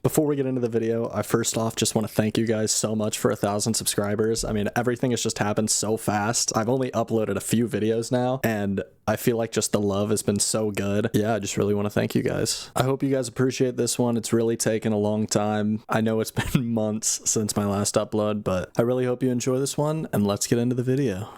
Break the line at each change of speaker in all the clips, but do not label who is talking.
Before we get into the video, I first off just want to thank you guys so much for 1,000 subscribers. I mean, everything has just happened so fast. I've only uploaded a few videos now, and I feel like just the love has been so good. Yeah, I just really want to thank you guys. I hope you guys appreciate this one. It's really taken a long time. I know it's been months since my last upload, but I really hope you enjoy this one, and let's get into the video.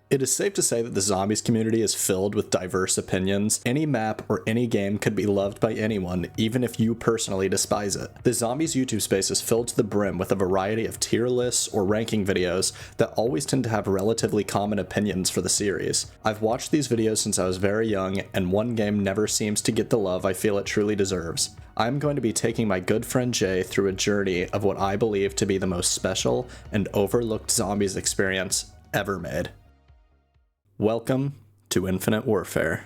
It is safe to say that the zombies community is filled with diverse opinions. Any map or any game could be loved by anyone, even if you personally despise it. The zombies YouTube space is filled to the brim with a variety of tier lists or ranking videos that always tend to have relatively common opinions for the series. I've watched these videos since I was very young, and one game never seems to get the love I feel it truly deserves. I'm going to be taking my good friend Jay through a journey of what I believe to be the most special and overlooked zombies experience ever made. Welcome to Infinite Warfare.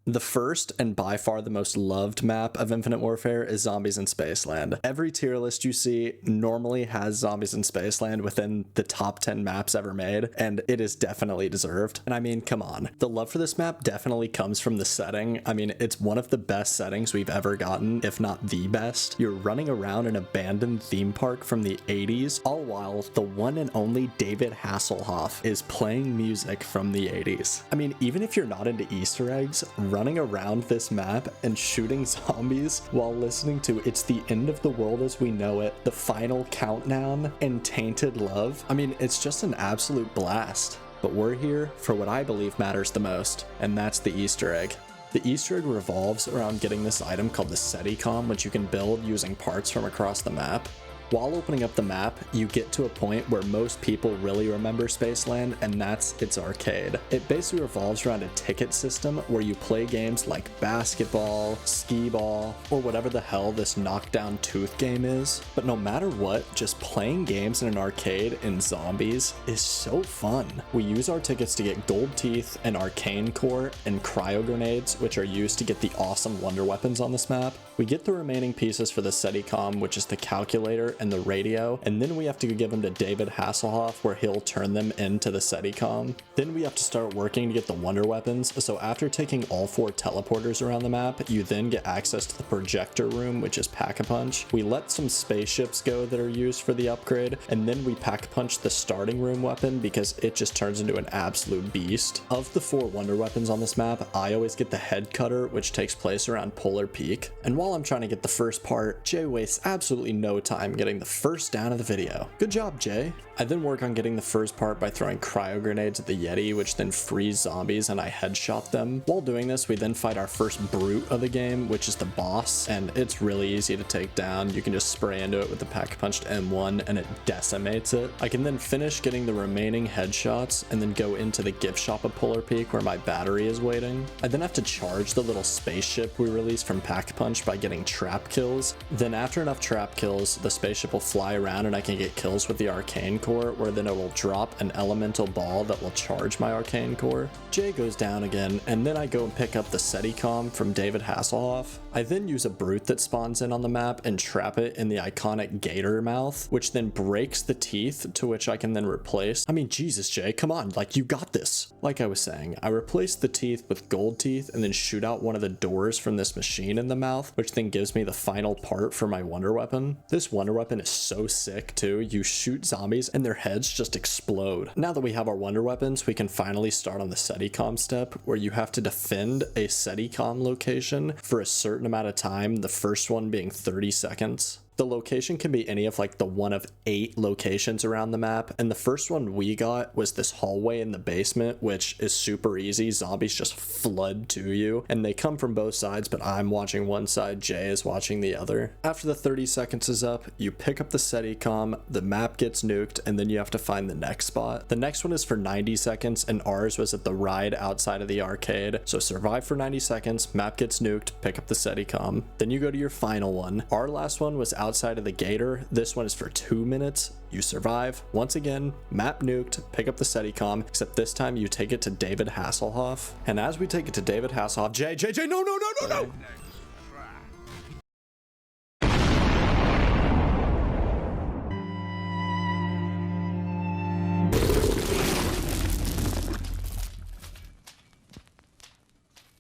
The first and by far the most loved map of Infinite Warfare is Zombies in Spaceland. Every tier list you see normally has Zombies in Spaceland within the top 10 maps ever made, and it is definitely deserved. And I mean, come on. The love for this map definitely comes from the setting. I mean, it's one of the best settings we've ever gotten, if not the best. You're running around an abandoned theme park from the 80s, all while the one and only David Hasselhoff is playing music from the 80s. I mean, even if you're not into Easter eggs, running around this map and shooting zombies while listening to It's the End of the World as We Know It, The Final Countdown, and Tainted Love. I mean, it's just an absolute blast. But we're here for what I believe matters the most, and that's the Easter egg. The Easter egg revolves around getting this item called the SETICOM, which you can build using parts from across the map. While opening up the map, you get to a point where most people really remember Spaceland, and that's its arcade. It basically revolves around a ticket system where you play games like basketball, skee-ball, or whatever the hell this knockdown tooth game is. But no matter what, just playing games in an arcade in zombies is so fun. We use our tickets to get gold teeth, an arcane core, and cryo grenades, which are used to get the awesome wonder weapons on this map. We get the remaining pieces for the SETICOM, which is the calculator and the radio, and then we have to give them to David Hasselhoff where he'll turn them into the SETICOM. Then we have to start working to get the wonder weapons, so after taking all 4 teleporters around the map, you then get access to the projector room, which is Pack-a-Punch. We let some spaceships go that are used for the upgrade, and then we Pack-a-Punch the starting room weapon because it just turns into an absolute beast. Of the 4 wonder weapons on this map, I always get the head cutter, which takes place around Polar Peak. And while I'm trying to get the first part, Jay wastes absolutely no time getting the first down of the video. Good job, Jay. I then work on getting the first part by throwing cryo grenades at the Yeti, which then freeze zombies and I headshot them. While doing this, we then fight our first brute of the game, which is the boss, and it's really easy to take down. You can just spray into it with the Pack-a-Punched M1 and it decimates it. I can then finish getting the remaining headshots and then go into the gift shop of Polar Peak where my battery is waiting. I then have to charge the little spaceship we released from Pack-a-Punch by getting trap kills. Then after enough trap kills, the spaceship will fly around and I can get kills with the arcane core, where then it will drop an elemental ball that will charge my arcane core. Jay goes down again, and then I go and pick up the SETICOM from David Hasselhoff. I then use a brute that spawns in on the map and trap it in the iconic gator mouth, which then breaks the teeth, to which I can then replace. I mean, Jesus, Jay, come on, like, you got this. Like I was saying, I replaced the teeth with gold teeth and then shoot out one of the doors from this machine in the mouth, which then gives me the final part for my wonder weapon. This wonder weapon is so sick too. You shoot zombies and their heads just explode. Now that we have our wonder weapons, we can finally start on the SETICOM step, where you have to defend a SETICOM location for a certain amount of time, the first one being 30 seconds. The location can be any of like the one of 8 locations around the map, and the first one we got was this hallway in the basement, which is super easy. Zombies just flood to you and they come from both sides, but I'm watching one side, Jay is watching the other. After the 30 seconds is up, you pick up the SETICOM, the map gets nuked, and then you have to find the next spot. The next one is for 90 seconds and ours was at the ride outside of the arcade. So survive for 90 seconds, map gets nuked, pick up the SETICOM, then you go to your final one. Our last one was outside of the gator. This one is for 2 minutes. You survive. Once again, map nuked, pick up the SETICOM, except this time you take it to David Hasselhoff. And as we take it to David Hasselhoff, JJ, no.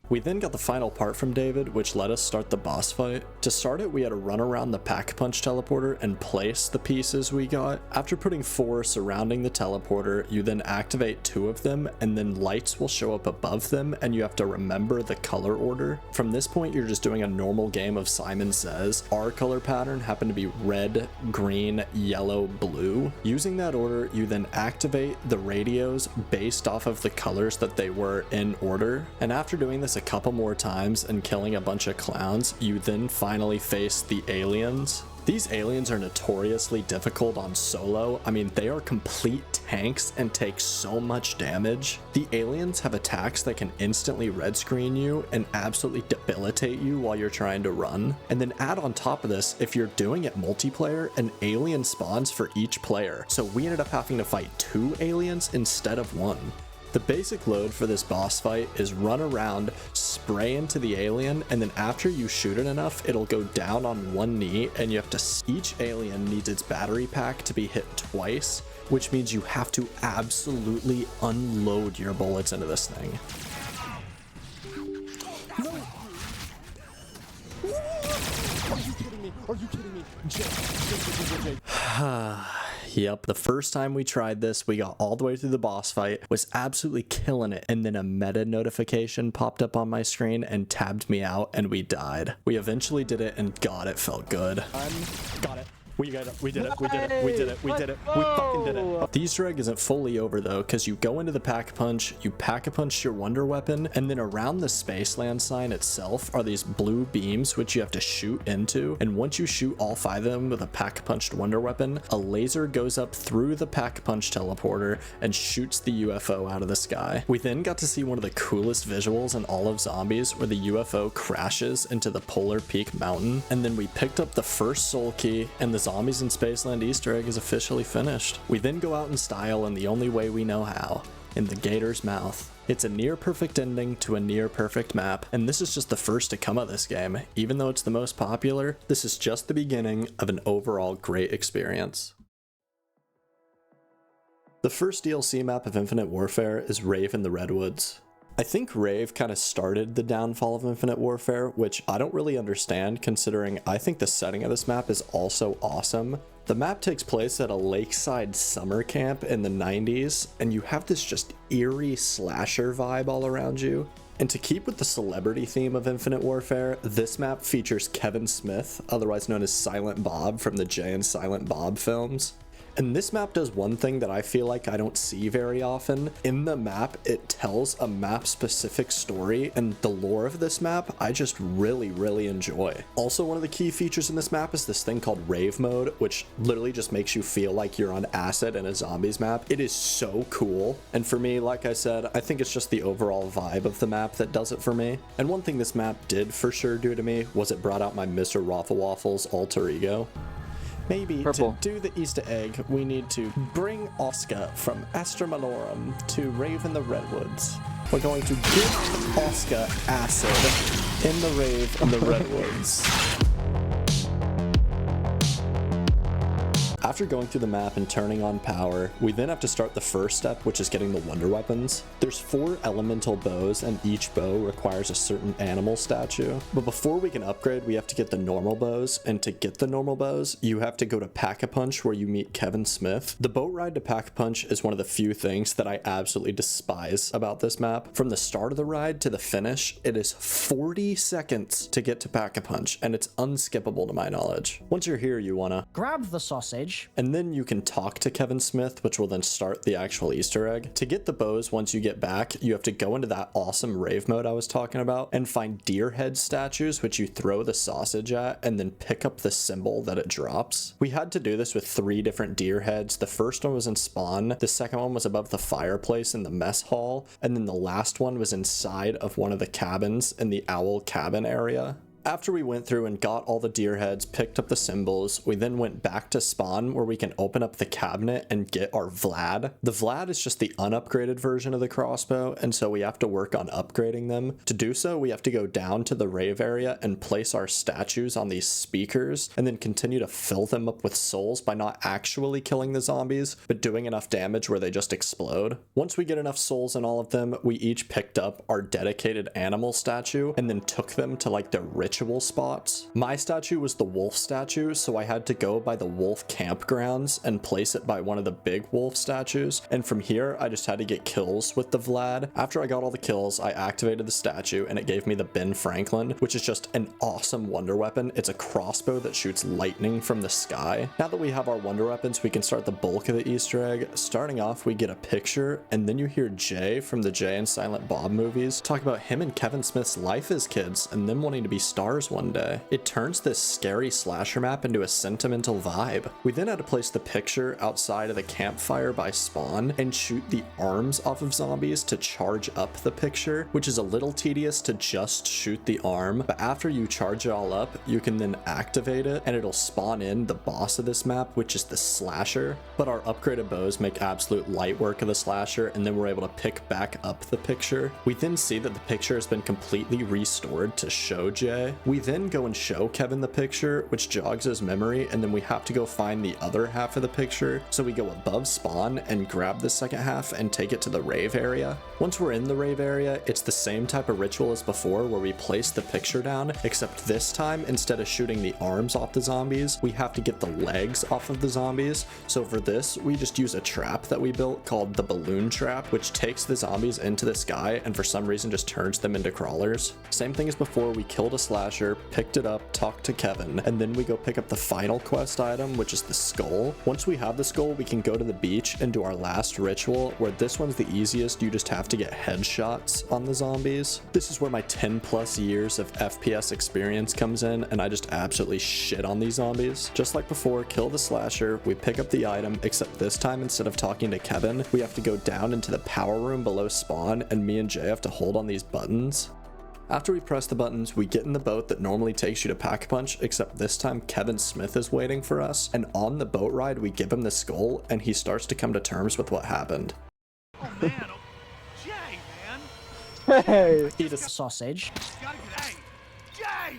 We then got the final part from David, which let us start the boss fight. To start it, we had to run around the Pack-a-Punch teleporter and place the pieces we got. After putting 4 surrounding the teleporter, you then activate 2 of them, and then lights will show up above them, and you have to remember the color order. From this point, you're just doing a normal game of Simon Says. Our color pattern happened to be red, green, yellow, blue. Using that order, you then activate the radios based off of the colors that they were in order. And after doing this a couple more times and killing a bunch of clowns, you then finally face the aliens. These aliens are notoriously difficult on solo. I mean, they are complete tanks and take so much damage. The aliens have attacks that can instantly red screen you and absolutely debilitate you while you're trying to run. And then add on top of this, if you're doing it multiplayer, an alien spawns for each player. So we ended up having to fight 2 aliens instead of 1. The basic load for this boss fight is run around, spray into the alien, and then after you shoot it enough, it'll go down on 1 knee, and you have to... Each alien needs its battery pack to be hit twice, which means you have to absolutely unload your bullets into this thing. No! Are you kidding me? Yep, the first time we tried this, we got all the way through the boss fight, was absolutely killing it, and then a meta notification popped up on my screen and tabbed me out, and we died. We eventually did it, and God, it felt good. Got it. We got it. We did it. We did it. We did it. We did it. We fucking did it. The Easter egg isn't fully over though, because you go into the Pack-a-Punch, you Pack-a-Punch your wonder weapon, and then around the Spaceland sign itself are these blue beams which you have to shoot into. And once you shoot all 5 of them with a Pack-a-Punched wonder weapon, a laser goes up through the Pack-a-Punch teleporter and shoots the UFO out of the sky. We then got to see one of the coolest visuals in all of Zombies, where the UFO crashes into the Polar Peak Mountain. And then we picked up the first soul key, and the Zombies in Spaceland Easter egg is officially finished. We then go out in style in the only way we know how, in the gator's mouth. It's a near perfect ending to a near perfect map, and this is just the first to come of this game. Even though it's the most popular, this is just the beginning of an overall great experience. The first DLC map of Infinite Warfare is Rave in the Redwoods. I think Rave kind of started the downfall of Infinite Warfare, which I don't really understand considering I think the setting of this map is also awesome. The map takes place at a lakeside summer camp in the 90s, and you have this just eerie slasher vibe all around you. And to keep with the celebrity theme of Infinite Warfare, this map features Kevin Smith, otherwise known as Silent Bob from the Jay and Silent Bob films. And this map does one thing that I feel like I don't see very often. In the map, it tells a map-specific story, and the lore of this map, I just really enjoy. Also, one of the key features in this map is this thing called Rave Mode, which literally just makes you feel like you're on acid in a zombies map. It is so cool. And for me, like I said, I think it's just the overall vibe of the map that does it for me. And one thing this map did for sure do to me was it brought out my Mr. Raffle Waffles alter ego. Maybe Purple. To do the Easter egg, we need to bring Oscar from Astra Malorum to Rave in the Redwoods. We're going to give Oscar acid in the Rave in the Redwoods. After going through the map and turning on power, we then have to start the first step, which is getting the wonder weapons. There's 4 elemental bows, and each bow requires a certain animal statue. But before we can upgrade, we have to get the normal bows, and to get the normal bows, you have to go to Pack-a-Punch where you meet Kevin Smith. The boat ride to Pack-a-Punch is one of the few things that I absolutely despise about this map. From the start of the ride to the finish, it is 40 seconds to get to Pack-a-Punch, and it's unskippable to my knowledge. Once you're here, you wanna
grab the sausage,
and then you can talk to Kevin Smith, which will then start the actual Easter egg. To get the bows, once you get back, you have to go into that awesome rave mode I was talking about and find deer head statues, which you throw the sausage at and then pick up the symbol that it drops. We had to do this with 3 different deer heads. The first one was in spawn, the second one was above the fireplace in the mess hall, and then the last one was inside of one of the cabins in the owl cabin area. After we went through and got all the deer heads, picked up the symbols, we then went back to spawn where we can open up the cabinet and get our Vlad. The Vlad is just the unupgraded version of the crossbow, and so we have to work on upgrading them. To do so, we have to go down to the rave area and place our statues on these speakers, and then continue to fill them up with souls by not actually killing the zombies, but doing enough damage where they just explode. Once we get enough souls in all of them, we each picked up our dedicated animal statue and then took them to like the ritual spots. My statue was the wolf statue, so I had to go by the wolf campgrounds and place it by one of the big wolf statues, and from here I just had to get kills with the Vlad. After I got all the kills, I activated the statue and it gave me the Ben Franklin, which is just an awesome wonder weapon. It's a crossbow that shoots lightning from the sky. Now that we have our wonder weapons, we can start the bulk of the Easter egg. Starting off, we get a picture, and then you hear Jay from the Jay and Silent Bob movies talk about him and Kevin Smith's life as kids and them wanting to be stars one day. It turns this scary slasher map into a sentimental vibe. We then had to place the picture outside of the campfire by spawn and shoot the arms off of zombies to charge up the picture, which is a little tedious to just shoot the arm, but after you charge it all up, you can then activate it and it'll spawn in the boss of this map, which is the slasher. But our upgraded bows make absolute light work of the slasher, and then we're able to pick back up the picture. We then see that the picture has been completely restored to show Jay. We then go and show Kevin the picture, which jogs his memory, and then we have to go find the other half of the picture. So we go above spawn and grab the second half and take it to the rave area. Once we're in the rave area, it's the same type of ritual as before where we place the picture down, except this time, instead of shooting the arms off the zombies, we have to get the legs off of the zombies. So for this, we just use a trap that we built called the balloon trap, which takes the zombies into the sky and for some reason just turns them into crawlers. Same thing as before, we killed a slasher, picked it up, talked to Kevin, and then we go pick up the final quest item, which is the skull. Once we have the skull, we can go to the beach and do our last ritual, where this one's the easiest. You just have to get headshots on the zombies. This is where my 10+ years of FPS experience comes in, and I just absolutely shit on these zombies. Just like before, kill the slasher, we pick up the item, except this time instead of talking to Kevin, we have to go down into the power room below spawn, and me and Jay have to hold on these buttons. After we press the buttons, we get in the boat that normally takes you to Pack-a-Punch, except this time Kevin Smith is waiting for us, and on the boat ride we give him the skull and he starts to come to terms with what happened.
Oh man, Jay, man!
Hey!
Eat a
sausage.
Gotta get, hey, Jay!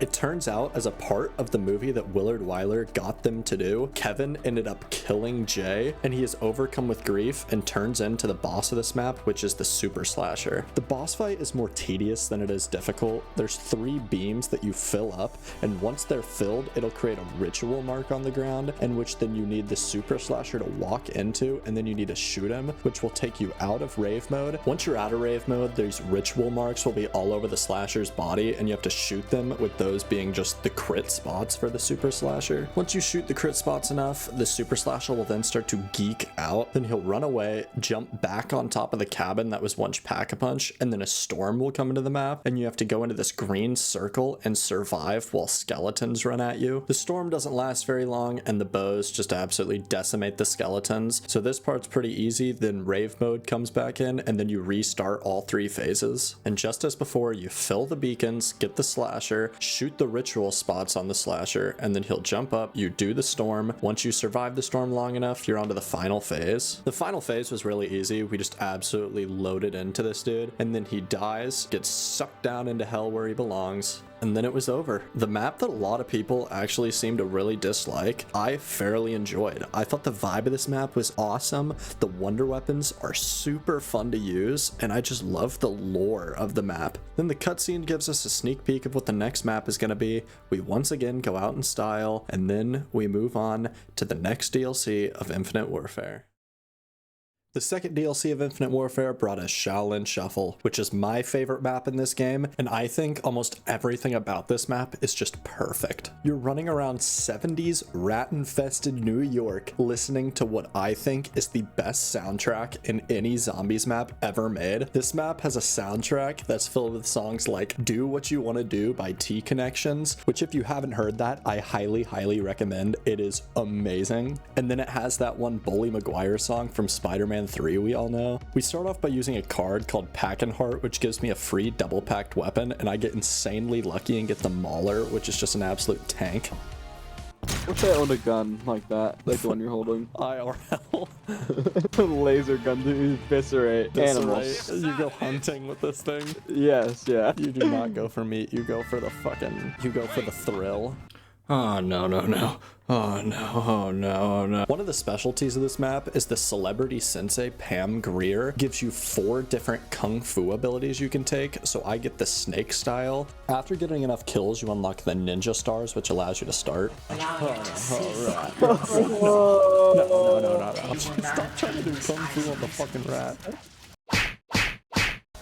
It turns out, as a part of the movie that Willard Wyler got them to do, Kevin ended up killing Jay, and he is overcome with grief and turns into the boss of this map, which is the Super Slasher. The boss fight is more tedious than it is difficult. There's 3 beams that you fill up, and once they're filled, it'll create a ritual mark on the ground, in which then you need the Super Slasher to walk into, and then you need to shoot him, which will take you out of rave mode. Once you're out of rave mode, these ritual marks will be all over the Slasher's body, and you have to shoot them, with those being just the crit spots for the Super Slasher. Once you shoot the crit spots enough, the Super Slasher will then start to geek out. Then he'll run away, jump back on top of the cabin that was once Pack-a-Punch, and then a storm will come into the map, and you have to go into this green circle and survive while skeletons run at you. The storm doesn't last very long, and the bows just absolutely decimate the skeletons. So this part's pretty easy. Then rave mode comes back in, and then you restart all 3 phases. And just as before, you fill the beacons, get the Slasher, shoot the ritual spots on the Slasher, and then he'll jump up, you do the storm. Once you survive the storm long enough, you're on to the final phase. The final phase was really easy. We just absolutely loaded into this dude, and then he dies, gets sucked down into hell where he belongs, and then it was over. The map that a lot of people actually seem to really dislike, I fairly enjoyed. I thought the vibe of this map was awesome. The wonder weapons are super fun to use, and I just love the lore of the map. Then the cutscene gives us a sneak peek of what the next map is going to be. We once again go out in style, and then we move on to the next DLC of Infinite Warfare. The second DLC of Infinite Warfare brought us Shaolin Shuffle, which is my favorite map in this game, and I think almost everything about this map is just perfect. You're running around 70s rat-infested New York listening to what I think is the best soundtrack in any zombies map ever made. This map has a soundtrack that's filled with songs like Do What You Want to Do by T-Connections, which if you haven't heard that, I highly recommend. It is amazing. And then it has that one Bully Maguire song from Spider-Man Pac-Man 3 we all know. We start off by using a card called Pack-and-Heart, which gives me a free double-packed weapon, and I get insanely lucky and get the Mauler, which is just an absolute tank.
Wish I owned a gun like that, like the one you're holding.
IRL.
Laser gun to eviscerate animals.
Right. You go hunting with this thing.
Yes, yeah.
You do not go for meat, you go for the thrill. Oh, no, no, no. Oh, no, oh, no, oh, no. One of the specialties of this map is the celebrity sensei Pam Grier gives you 4 different kung fu abilities you can take, so I get the snake style. After getting enough kills, you unlock the ninja stars, which allows you to start. Oh, no. Stop trying to do kung fu on the fucking rat.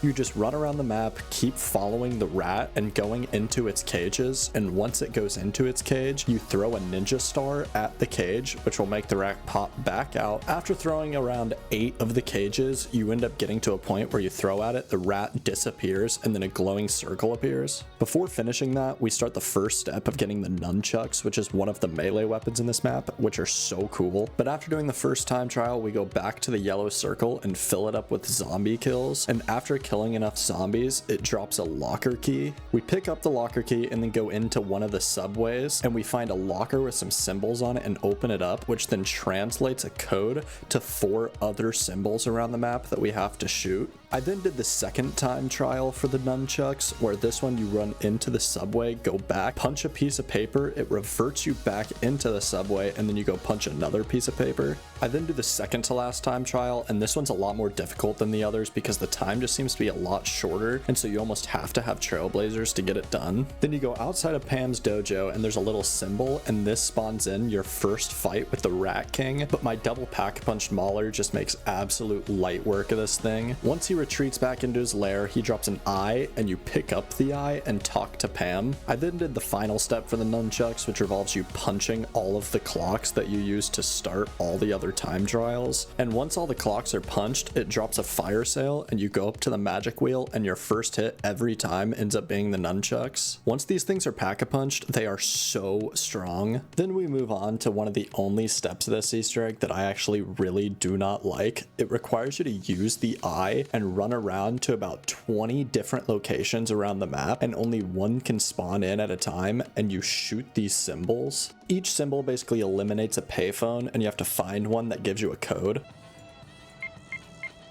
You just run around the map, keep following the rat and going into its cages, and once it goes into its cage, you throw a ninja star at the cage, which will make the rat pop back out. After throwing around 8 of the cages, you end up getting to a point where you throw at it, the rat disappears, and then a glowing circle appears. Before finishing that, we start the first step of getting the nunchucks, which is one of the melee weapons in this map, which are so cool. But after doing the first time trial, we go back to the yellow circle and fill it up with zombie kills, and after killing enough zombies, it drops a locker key. We pick up the locker key and then go into one of the subways, and we find a locker with some symbols on it and open it up, which then translates a code to 4 other symbols around the map that we have to shoot. I then did the second time trial for the nunchucks, where this one you run into the subway, go back, punch a piece of paper, it reverts you back into the subway, and then you go punch another piece of paper. I then do the second to last time trial, and this one's a lot more difficult than the others because the time just seems to be a lot shorter, and so you almost have to have trailblazers to get it done. Then you go outside of Pam's dojo, and there's a little symbol, and this spawns in your first fight with the Rat King, but my double pack punched Mauler just makes absolute light work of this thing. Once he retreats back into his lair, he drops an eye, and you pick up the eye and talk to Pam. I then did the final step for the nunchucks, which involves you punching all of the clocks that you use to start all the other time trials. And once all the clocks are punched, it drops a fire sale, and you go up to the magic wheel, and your first hit every time ends up being the nunchucks. Once these things are pack-a-punched, they are so strong. Then we move on to one of the only steps of this Easter egg that I actually really do not like. It requires you to use the eye and run around to about 20 different locations around the map, and only one can spawn in at a time, and you shoot these symbols. Each symbol basically eliminates a payphone, and you have to find one that gives you a code.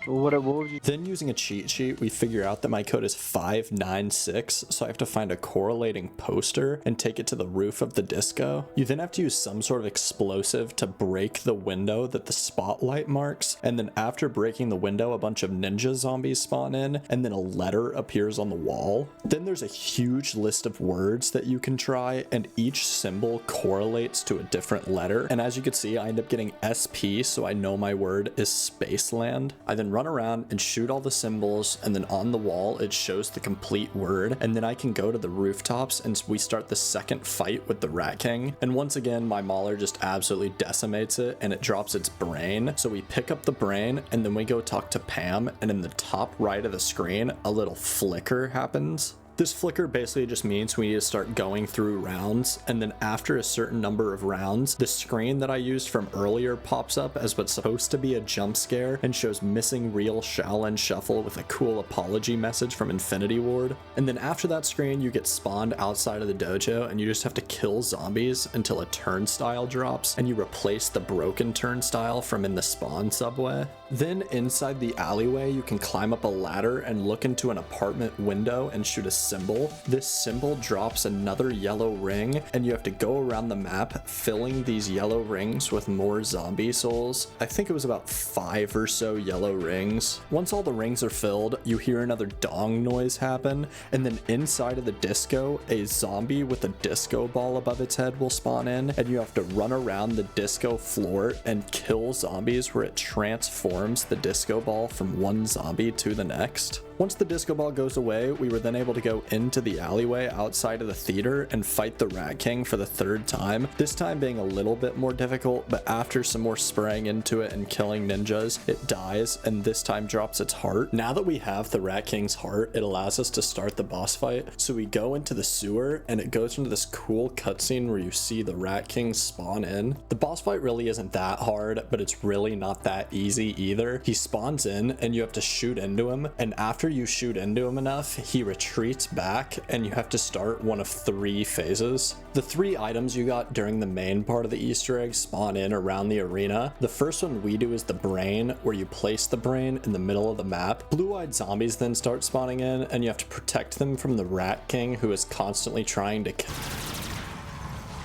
What would you...
Then using a cheat sheet, we figure out that my code is 596, so I have to find a correlating poster and take it to the roof of the disco. You then have to use some sort of explosive to break the window that the spotlight marks, and then after breaking the window, a bunch of ninja zombies spawn in, and then a letter appears on the wall. Then there's a huge list of words that you can try, and each symbol correlates to a different letter, and as you can see, I end up getting SP, so I know my word is Spaceland. I then run around and shoot all the symbols, and then on the wall it shows the complete word, and then I can go to the rooftops and we start the second fight with the Rat King. And once again, my Mauler just absolutely decimates it and it drops its brain, so we pick up the brain and then we go talk to Pam, and in the top right of the screen a little flicker happens. This flicker basically just means we need to start going through rounds, and then after a certain number of rounds, the screen that I used from earlier pops up as what's supposed to be a jump scare and shows missing real Shaolin Shuffle with a cool apology message from Infinity Ward. And then after that screen, you get spawned outside of the dojo, and you just have to kill zombies until a turnstile drops, and you replace the broken turnstile from in the spawn subway. Then inside the alleyway, you can climb up a ladder and look into an apartment window and shoot a symbol. This symbol drops another yellow ring, and you have to go around the map filling these yellow rings with more zombie souls. I think it was about 5 or so yellow rings. Once all the rings are filled, you hear another dong noise happen, and then inside of the disco, a zombie with a disco ball above its head will spawn in, and you have to run around the disco floor and kill zombies where it transforms the disco ball from one zombie to the next. Once the disco ball goes away, we were then able to go go into the alleyway outside of the theater and fight the Rat King for the third time, this time being a little bit more difficult, but after some more spraying into it and killing ninjas, it dies and this time drops its heart. Now that we have the Rat King's heart, it allows us to start the boss fight. So we go into the sewer and it goes into this cool cutscene where you see the Rat King spawn in. The boss fight really isn't that hard, but it's really not that easy either. He spawns in and you have to shoot into him, and after you shoot into him enough, he retreats back and you have to start one of 3 phases. The 3 items you got during the main part of the Easter egg spawn in around the arena. The first one we do is the brain, where you place the brain in the middle of the map. Blue-eyed zombies then start spawning in and you have to protect them from the Rat King, who is constantly trying to kill.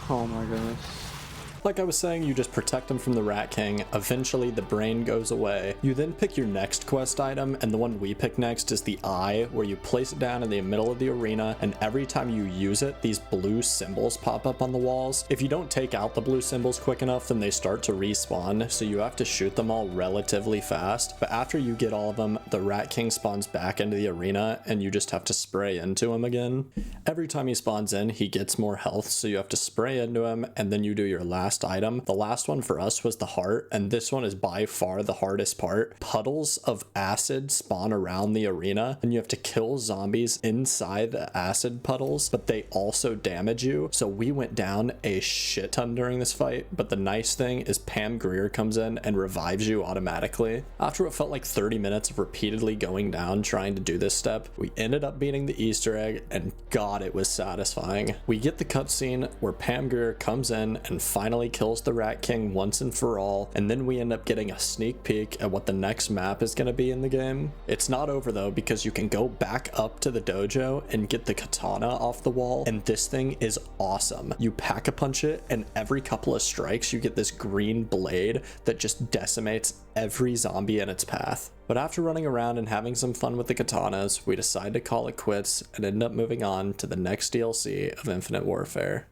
Oh my goodness.
Like I was saying, you just protect them from the Rat King. Eventually the brain goes away. You then pick your next quest item, and the one we pick next is the eye, where you place it down in the middle of the arena, and every time you use it, these blue symbols pop up on the walls. If you don't take out the blue symbols quick enough, then they start to respawn, so you have to shoot them all relatively fast. But after you get all of them, the Rat King spawns back into the arena and you just have to spray into him again. Every time he spawns in, he gets more health, so you have to spray into him, and then you do your last item. The last one for us was the heart, and this one is by far the hardest part. Puddles of acid spawn around the arena and you have to kill zombies inside the acid puddles, but they also damage you. So we went down a shit ton during this fight, but the nice thing is Pam Grier comes in and revives you automatically. After what felt like 30 minutes of repeatedly going down trying to do this step, we ended up beating the Easter egg, and god, it was satisfying. We get the cutscene where Pam Grier comes in and finally kills the Rat King once and for all, and then we end up getting a sneak peek at what the next map is going to be in the game. It's not over though, because you can go back up to the dojo and get the katana off the wall, and this thing is awesome. You pack-a-punch it, and every couple of strikes you get this green blade that just decimates every zombie in its path. But after running around and having some fun with the katanas, we decide to call it quits and end up moving on to the next DLC of Infinite Warfare.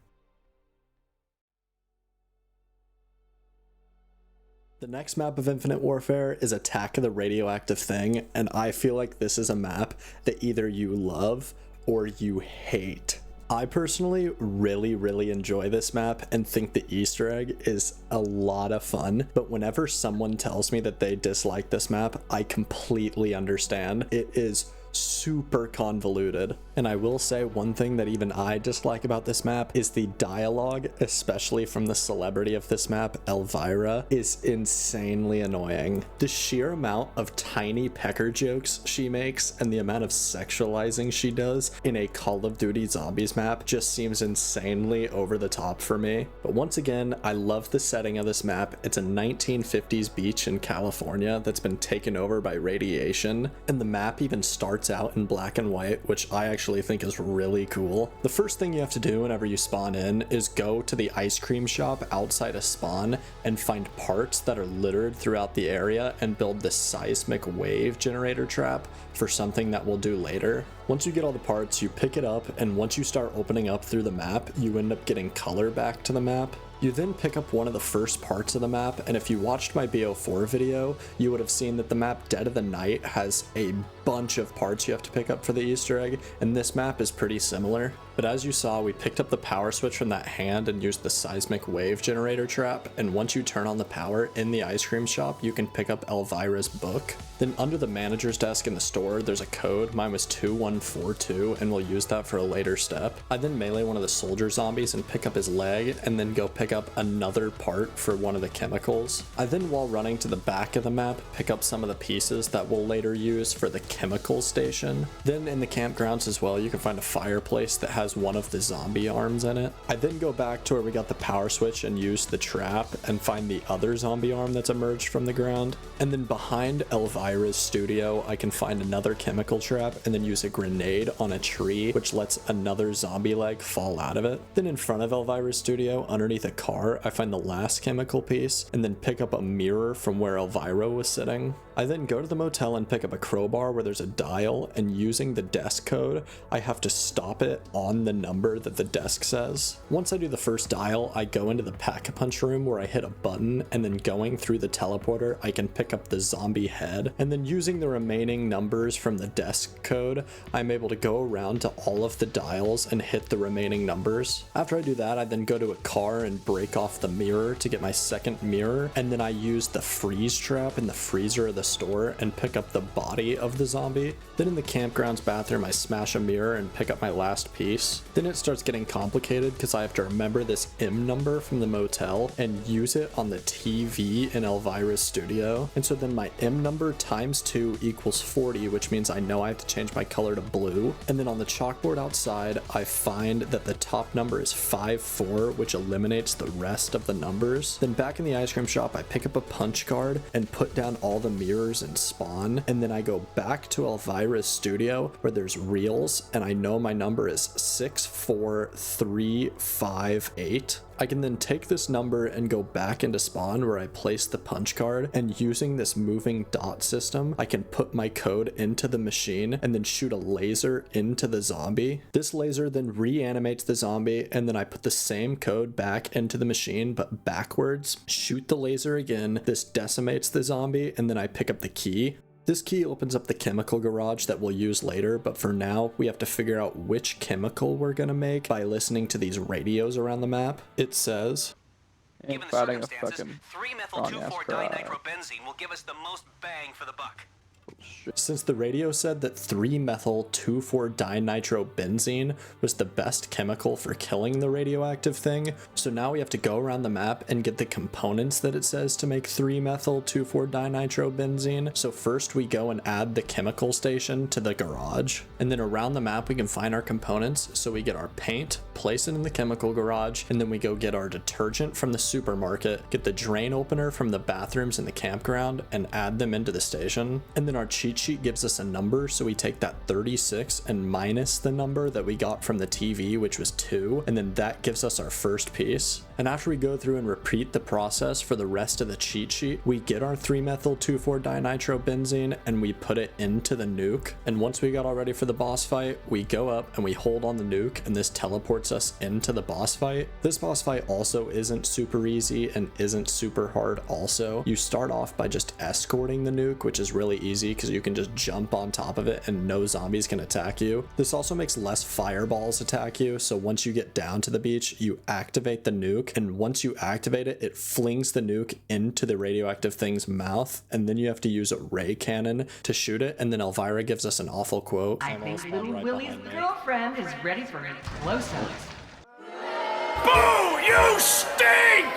The next map of Infinite Warfare is Attack of the Radioactive Thing, and I feel like this is a map that either you love or you hate. I personally really enjoy this map and think the Easter egg is a lot of fun, but whenever someone tells me that they dislike this map, I completely understand. It is super convoluted, and I will say one thing that even I dislike about this map is the dialogue, especially from the celebrity of this map, Elvira, is insanely annoying. The sheer amount of tiny pecker jokes she makes and the amount of sexualizing she does in a Call of Duty Zombies map just seems insanely over the top for me. But once again, I love the setting of this map. It's a 1950s beach in California that's been taken over by radiation, and the map even starts out in black and white, which I actually think is really cool. The first thing you have to do whenever you spawn in is go to the ice cream shop outside of spawn and find parts that are littered throughout the area and build this seismic wave generator trap for something that we'll do later. Once you get all the parts, you pick it up, and once you start opening up through the map, you end up getting color back to the map. You then pick up one of the first parts of the map, and if you watched my BO4 video, you would have seen that the map Dead of the Night has a bunch of parts you have to pick up for the Easter egg, and this map is pretty similar. But as you saw, we picked up the power switch from that hand and used the seismic wave generator trap, and once you turn on the power in the ice cream shop, you can pick up Elvira's book. Then under the manager's desk in the store, there's a code. Mine was 2142, and we'll use that for a later step. I then melee one of the soldier zombies and pick up his leg, and then go pick up another part for one of the chemicals. I then, while running to the back of the map, pick up some of the pieces that we'll later use for the chemical station. Then in the campgrounds as well, you can find a fireplace that has one of the zombie arms in it. I then go back to where we got the power switch and use the trap and find the other zombie arm that's emerged from the ground. And then behind Elvira's studio, I can find another chemical trap and then use a grenade on a tree, which lets another zombie leg fall out of it. Then in front of Elvira's studio, underneath a car, I find the last chemical piece and then pick up a mirror from where Elvira was sitting. I then go to the motel and pick up a crowbar where there's a dial, and using the desk code, I have to stop it on the number that the desk says. Once I do the first dial, I go into the pack-a-punch room where I hit a button, and then going through the teleporter, I can pick up the zombie head, and then using the remaining numbers from the desk code, I'm able to go around to all of the dials and hit the remaining numbers. After I do that, I then go to a car and break off the mirror to get my second mirror, and then I use the freeze trap in the freezer of the store and pick up the body of the zombie. Then in the campground's bathroom, I smash a mirror and pick up my last piece. Then it starts getting complicated because I have to remember this M number from the motel and use it on the TV in Elvira's studio. And so then my M number times 2 equals 40, which means I know I have to change my color to blue. And then on the chalkboard outside, I find that the top number is 54, which eliminates the rest of the numbers. Then back in the ice cream shop, I pick up a punch card and put down all the mirrors and spawn, and then I go back to Elvira's studio where there's reels, and I know my number is 64358. I can then take this number and go back into spawn where I place the punch card, and using this moving dot system, I can put my code into the machine and then shoot a laser into the zombie. This laser then reanimates the zombie, and then I put the same code back into the machine but backwards, shoot the laser again, this decimates the zombie, and then I pick up the key. This key opens up the chemical garage that we'll use later, but for now, we have to figure out which chemical we're gonna make by listening to these radios around the map. It says,
Given the circumstances, 3-methyl-2,4-dinitrobenzene will give us the most bang for the buck.
since the radio said that 3-methyl-2,4-dinitrobenzene was the best chemical for killing the radioactive thing, so now we have to go around the map and get the components that it says to make 3-methyl-2,4-dinitrobenzene. So first we go and add the chemical station to the garage, and then around the map we can find our components. So we get our paint, place it in the chemical garage, and then we go get our detergent from the supermarket, get the drain opener from the bathrooms in the campground, and add them into the station. And then our cheat sheet gives us a number, so we take that 36 and minus the number that we got from the TV, which was 2, and then that gives us our first piece. And after we go through and repeat the process for the rest of the cheat sheet, we get our 3-methyl-2,4-dinitrobenzene and we put it into the nuke. And once we got all ready for the boss fight, we go up and we hold on the nuke, and this teleports us into the boss fight. This boss fight also isn't super easy and isn't super hard also. You start off by just escorting the nuke, which is really easy because you can just jump on top of it and no zombies can attack you. This also makes less fireballs attack you, so once you get down to the beach, you activate the nuke, and once you activate it, it flings the nuke into the radioactive thing's mouth, and then you have to use a ray cannon to shoot it. And then Elvira gives us an awful quote.
I think little Willie's girlfriend is ready for a close-up.
Boo! You stink!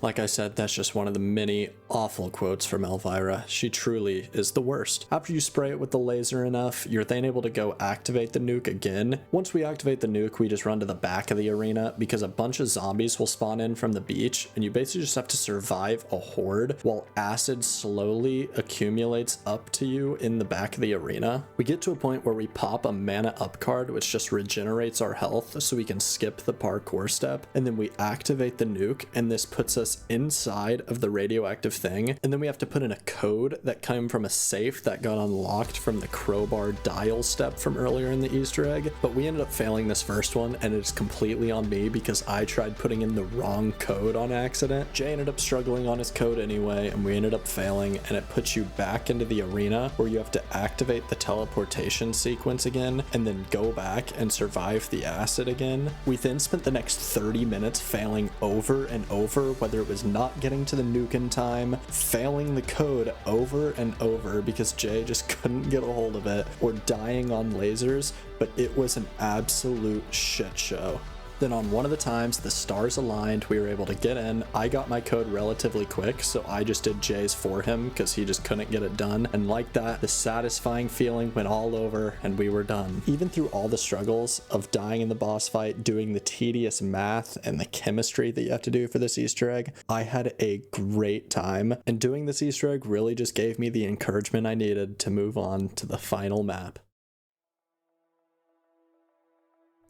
Like I said, that's just one of the many awful quotes from Elvira. She truly is the worst. After you spray it with the laser enough, you're then able to go activate the nuke again. Once we activate the nuke, we just run to the back of the arena because a bunch of zombies will spawn in from the beach, and you basically just have to survive a horde while acid slowly accumulates up to you in the back of the arena. We get to a point where we pop a mana up card, which just regenerates our health so we can skip the parkour step, and then we activate the nuke, and this puts us inside of the radioactive thing. And then we have to put in a code that came from a safe that got unlocked from the crowbar dial step from earlier in the Easter egg. But we ended up failing this first one, and it's completely on me because I tried putting in the wrong code on accident. Jay ended up struggling on his code anyway, and we ended up failing, and it puts you back into the arena where you have to activate the teleportation sequence again and then go back and survive the acid again. We then spent the next 30 minutes failing over and over, whether it was not getting to the nuke in time, failing the code over and over because Jay just couldn't get a hold of it, or dying on lasers, but it was an absolute shit show. Then on one of the times the stars aligned, we were able to get in. I got my code relatively quick, so I just did Jay's for him because he just couldn't get it done. And like that, the satisfying feeling went all over and we were done. Even through all the struggles of dying in the boss fight, doing the tedious math and the chemistry that you have to do for this Easter egg, I had a great time. And doing this Easter egg really just gave me the encouragement I needed to move on to the final map.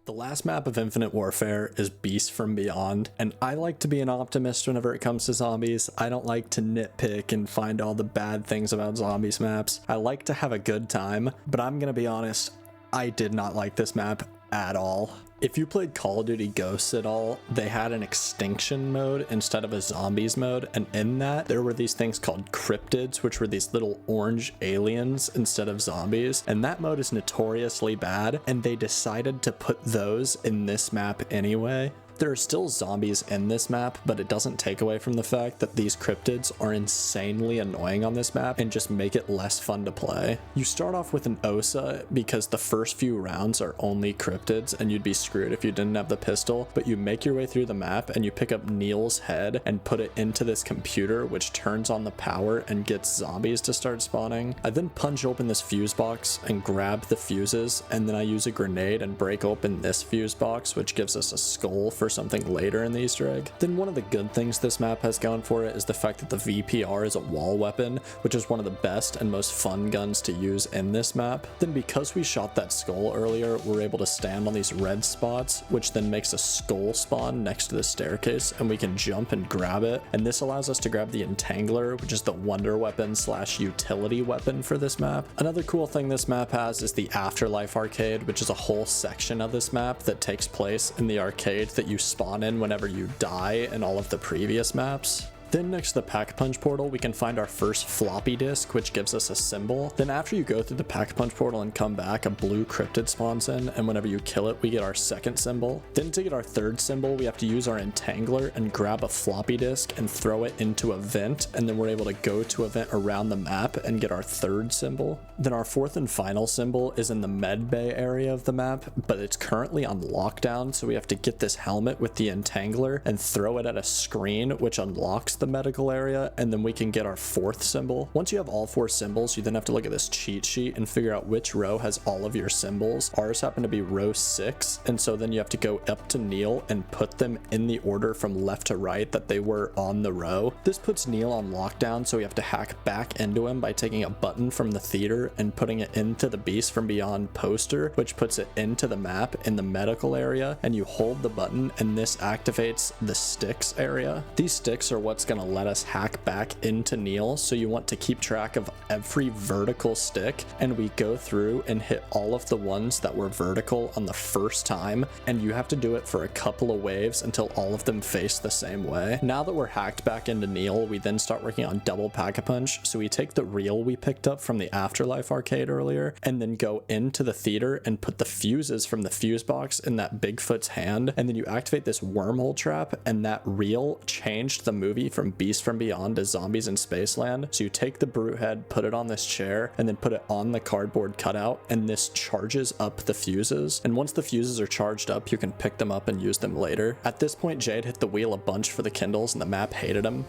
The The last map of Infinite Warfare is Beasts from Beyond, and I like to be an optimist whenever it comes to zombies. I don't like to nitpick and find all the bad things about zombies maps. I like to have a good time, but I'm gonna be honest, I did not like this map at all. If you played Call of Duty Ghosts at all, they had an extinction mode instead of a zombies mode, and in that there were these things called cryptids, which were these little orange aliens instead of zombies, and that mode is notoriously bad, and they decided to put those in this map anyway. There are still zombies in this map, but it doesn't take away from the fact that these cryptids are insanely annoying on this map and just make it less fun to play. You start off with an OSA because the first few rounds are only cryptids and you'd be screwed if you didn't have the pistol, but you make your way through the map and you pick up Neil's head and put it into this computer which turns on the power and gets zombies to start spawning. I then punch open this fuse box and grab the fuses, and then I use a grenade and break open this fuse box, which gives us a skull for something later in the Easter egg. Then one of the good things this map has going for it is the fact that the VPR is a wall weapon, which is one of the best and most fun guns to use in this map. Then because we shot that skull earlier, we're able to stand on these red spots, which then makes a skull spawn next to the staircase, and we can jump and grab it. And this allows us to grab the Entangler, which is the wonder weapon / utility weapon for this map. Another cool thing this map has is the Afterlife arcade, which is a whole section of this map that takes place in the arcade that you spawn in whenever you die in all of the previous maps. Then next to the Pack-a-Punch portal, we can find our first floppy disk, which gives us a symbol. Then after you go through the Pack-a-Punch portal and come back, a blue cryptid spawns in, and whenever you kill it, we get our second symbol. Then to get our third symbol, we have to use our Entangler and grab a floppy disk and throw it into a vent, and then we're able to go to a vent around the map and get our third symbol. Then our fourth and final symbol is in the med bay area of the map, but it's currently on lockdown, so we have to get this helmet with the Entangler and throw it at a screen, which unlocks the medical area, and then we can get our fourth symbol. Once you have all 4 symbols, you then have to look at this cheat sheet and figure out which row has all of your symbols. Ours happen to be row 6, and so then you have to go up to Neil and put them in the order from left to right that they were on the row. This puts Neil on lockdown, so we have to hack back into him by taking a button from the theater and putting it into the Beast from Beyond poster, which puts it into the map in the medical area, and you hold the button and this activates the sticks area. These sticks are what's going to let us hack back into Neil, so you want to keep track of every vertical stick, and we go through and hit all of the ones that were vertical on the first time, and you have to do it for a couple of waves until all of them face the same way. Now that we're hacked back into Neil, we then start working on double Pack-a-Punch, so we take the reel we picked up from the Afterlife arcade earlier and then go into the theater and put the fuses from the fuse box in that Bigfoot's hand, and then you activate this wormhole trap, and that reel changed the movie from Beast from Beyond to Zombies in Spaceland. So you take the brute head, put it on this chair, and then put it on the cardboard cutout, and this charges up the fuses. And once the fuses are charged up, you can pick them up and use them later. At this point, Jade hit the wheel a bunch for the Kindles, and the map hated him.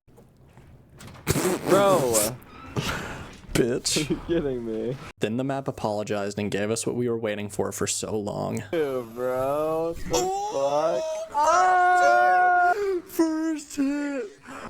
Bro!
Bitch.
Are you kidding me?
Then the map apologized and gave us what we were waiting for so long.
Ew, bro. What the fuck?
First hit.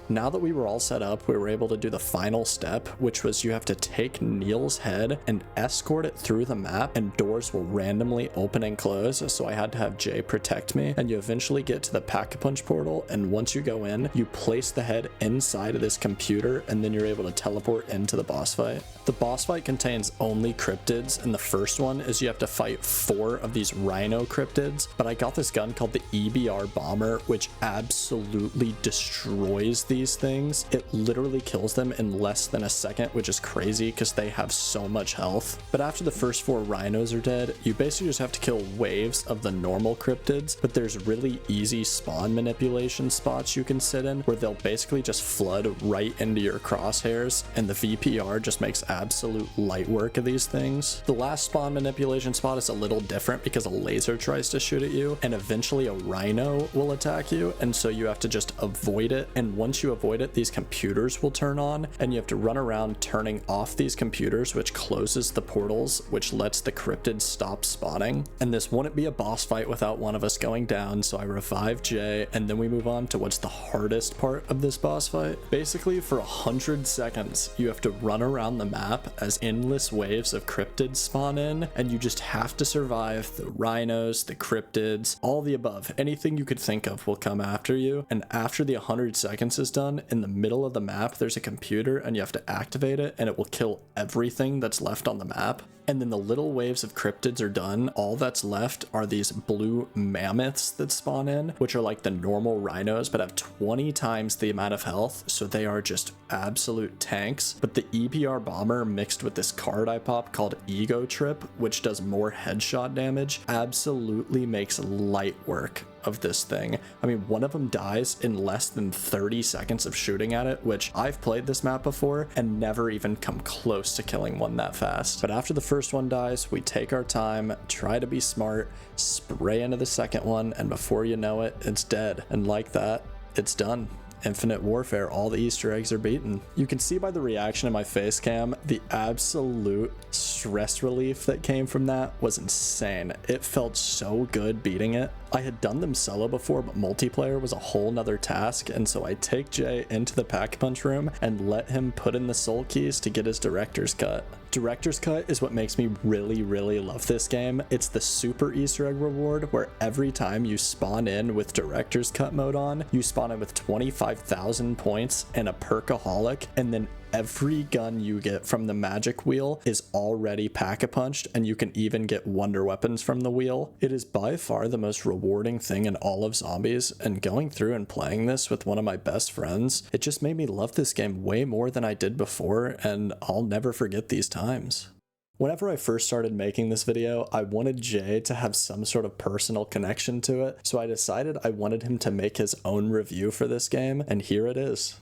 Now that we were all set up, we were able to do the final step, which was you have to take Neil's head and escort it through the map, and doors will randomly open and close, so I had to have Jay protect me. And you eventually get to the Pack-a-Punch portal, and once you go in, you place the head inside of this computer, and then you're able to teleport into the boss fight. The boss fight contains only cryptids, and the first one is you have to fight 4 of these rhino cryptids, but I got this gun called the EBR Bomber, which absolutely destroys these things. It literally kills them in less than a second, which is crazy because they have so much health. But after the first 4 rhinos are dead, you basically just have to kill waves of the normal cryptids, but there's really easy spawn manipulation spots you can sit in where they'll basically just flood right into your crosshairs, and the VPR just makes absolute light work of these things. The last spawn manipulation spot is a little different because a laser tries to shoot at you, and eventually a rhino will attack you, and so you have to just avoid it. And once once you avoid it, these computers will turn on, and you have to run around turning off these computers, which closes the portals, which lets the cryptids stop spawning. And this wouldn't be a boss fight without one of us going down, so I revive Jay, and then we move on to what's the hardest part of this boss fight. Basically, for 100 seconds, you have to run around the map as endless waves of cryptids spawn in, and you just have to survive the rhinos, the cryptids, all the above. Anything you could think of will come after you, and after the 100 seconds is done, in the middle of the map, there's a computer, and you have to activate it, and it will kill everything that's left on the map. And then the little waves of cryptids are done. All that's left are these blue mammoths that spawn in, which are like the normal rhinos, but have 20 times the amount of health. So they are just absolute tanks. But the EPR bomber mixed with this card I pop called Ego Trip, which does more headshot damage, absolutely makes light work of this thing. I mean, one of them dies in less than 30 seconds of shooting at it, which I've played this map before and never even come close to killing one that fast. But after the first one dies, we take our time, try to be smart, spray into the second one, and before you know it, it's dead. And like that, it's done. Infinite Warfare, all the Easter eggs are beaten. You can see by the reaction in my face cam, the absolute stress relief that came from that was insane. It felt so good beating it. I had done them solo before, but multiplayer was a whole nother task, and so I take Jay into the Pack-a-Punch room and let him put in the soul keys to get his director's cut. Director's cut is what makes me really love this game. It's the super Easter egg reward where every time you spawn in with director's cut mode on, you spawn in with 25,000 points and a perkaholic, and then every gun you get from the magic wheel is already pack-a-punched, and you can even get wonder weapons from the wheel. It is by far the most rewarding thing in all of Zombies, and going through and playing this with one of my best friends, it just made me love this game way more than I did before, and I'll never forget these times. Whenever I first started making this video, I wanted Jay to have some sort of personal connection to it, so I decided I wanted him to make his own review for this game, and here it is.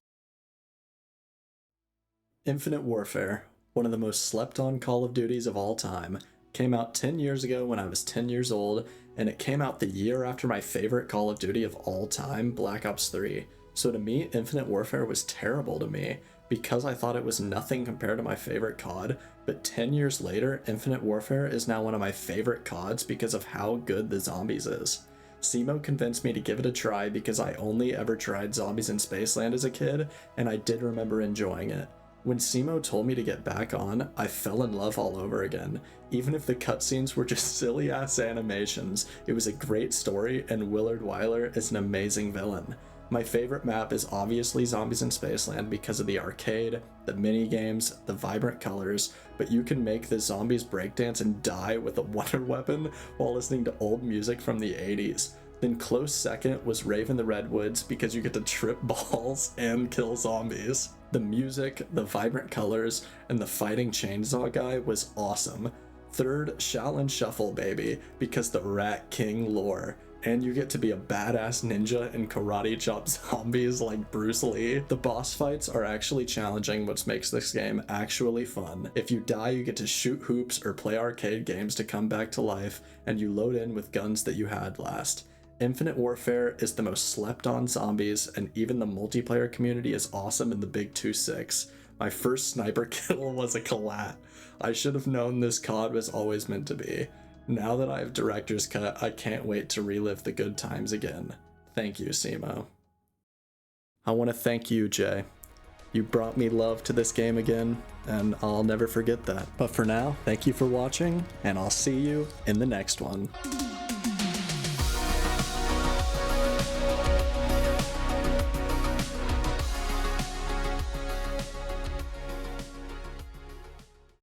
Infinite Warfare, one of the most slept on Call of Duties of all time, came out 10 years ago when I was 10 years old, and it came out the year after my favorite Call of Duty of all time, Black Ops 3. So to me, Infinite Warfare was terrible to me, because I thought it was nothing compared to my favorite COD, but 10 years later, Infinite Warfare is now one of my favorite CODs because of how good the Zombies is. Simo convinced me to give it a try because I only ever tried Zombies in Spaceland as a kid, and I did remember enjoying it. When Simo told me to get back on, I fell in love all over again. Even if the cutscenes were just silly-ass animations, it was a great story, and Willard Wyler is an amazing villain. My favorite map is obviously Zombies in Spaceland because of the arcade, the mini-games, the vibrant colors, but you can make the zombies breakdance and die with a wonder weapon while listening to old music from the 80s. Then close second was Rave in the Redwoods because you get to trip balls and kill zombies. The music, the vibrant colors, and the fighting chainsaw guy was awesome. Third, Shaolin Shuffle baby, because the Rat King lore. And you get to be a badass ninja and karate chop zombies like Bruce Lee. The boss fights are actually challenging, which makes this game actually fun. If you die, you get to shoot hoops or play arcade games to come back to life, and you load in with guns that you had last. Infinite Warfare is the most slept on Zombies, and even the multiplayer community is awesome in the Big 2-6. My first sniper kill was a collat. I should have known this COD was always meant to be. Now that I have director's cut, I can't wait to relive the good times again. Thank you, Simo. I want to thank you, Jay. You brought me love to this game again, and I'll never forget that. But for now, thank you for watching, and I'll see you in the next one.